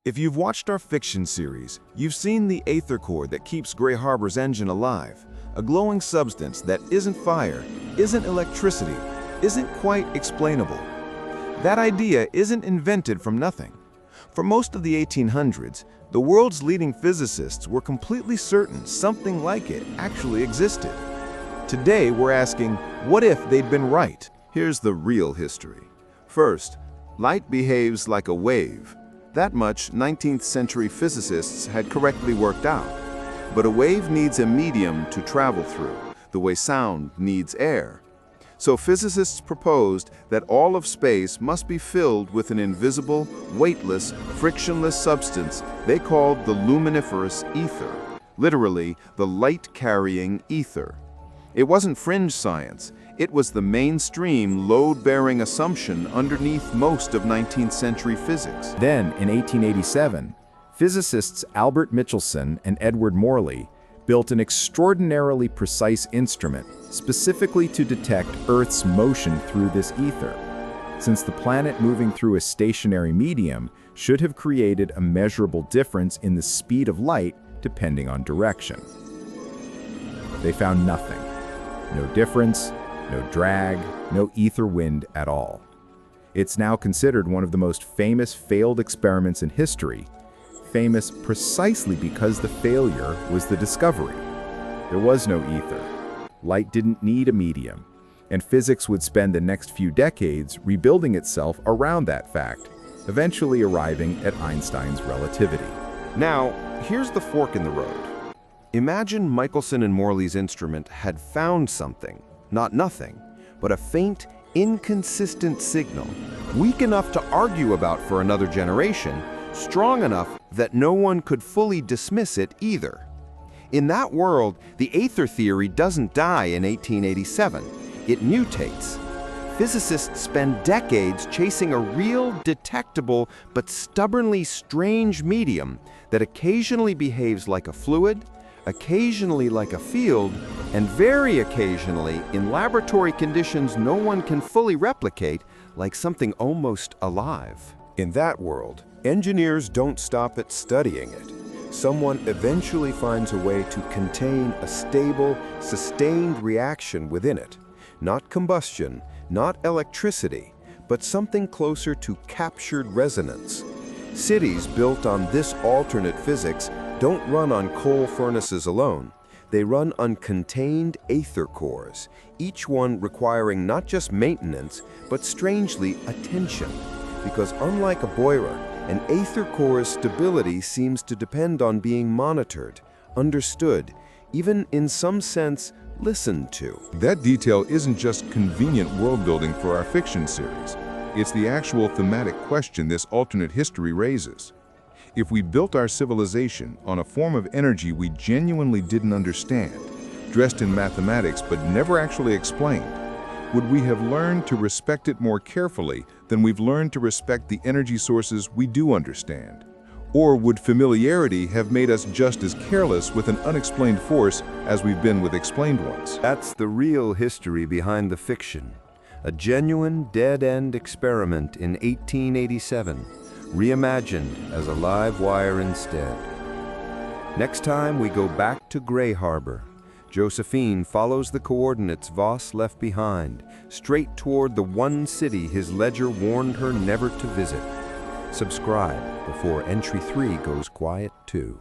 If you've watched our fiction series, you've seen the Aether core that keeps Gray Harbor's engine alive, a glowing substance that isn't fire, isn't electricity, isn't quite explainable. That idea isn't invented from nothing. For most of the 1800s, the world's leading physicists were completely certain something like it actually existed. Today, we're asking, what if they'd been right? Here's the real history. First, light behaves like a wave. That much 19th century physicists had correctly worked out. But a wave needs a medium to travel through, the way sound needs air. So physicists proposed that all of space must be filled with an invisible, weightless, frictionless substance they called the luminiferous ether, literally the light-carrying ether. It wasn't fringe science. It was the mainstream, load-bearing assumption underneath most of 19th century physics. Then, in 1887, physicists Albert Michelson and Edward Morley built an extraordinarily precise instrument specifically to detect Earth's motion through this ether, since the planet moving through a stationary medium should have created a measurable difference in the speed of light depending on direction. They found nothing. No difference, no drag, no ether wind at all. It's now considered one of the most famous failed experiments in history, famous precisely because the failure was the discovery. There was no ether. Light didn't need a medium, and physics would spend the next few decades rebuilding itself around that fact, eventually arriving at Einstein's relativity. Now, here's the fork in the road. Imagine Michelson and Morley's instrument had found something, not nothing, but a faint, inconsistent signal, weak enough to argue about for another generation, strong enough that no one could fully dismiss it either. In that world, the Aether theory doesn't die in 1887. It mutates. Physicists spend decades chasing a real, detectable, but stubbornly strange medium that occasionally behaves like a fluid, occasionally like a field, and very occasionally, in laboratory conditions no one can fully replicate, like something almost alive. In that world, engineers don't stop at studying it. Someone eventually finds a way to contain a stable, sustained reaction within it. Not combustion, not electricity, but something closer to captured resonance. Cities built on this alternate physics don't run on coal furnaces alone. They run on contained Aether cores, each one requiring not just maintenance, but strangely, attention. Because unlike a boiler, an Aether core's stability seems to depend on being monitored, understood, even in some sense, listened to. That detail isn't just convenient world building for our fiction series. It's the actual thematic question this alternate history raises. If we built our civilization on a form of energy we genuinely didn't understand, dressed in mathematics but never actually explained, would we have learned to respect it more carefully than we've learned to respect the energy sources we do understand? Or would familiarity have made us just as careless with an unexplained force as we've been with explained ones? That's the real history behind the fiction. A genuine dead-end experiment in 1887, reimagined as a live wire instead. Next time we go back to Gray Harbor. Josephine follows the coordinates Voss left behind, straight toward the one city his ledger warned her never to visit. Subscribe before Entry 3 goes quiet too.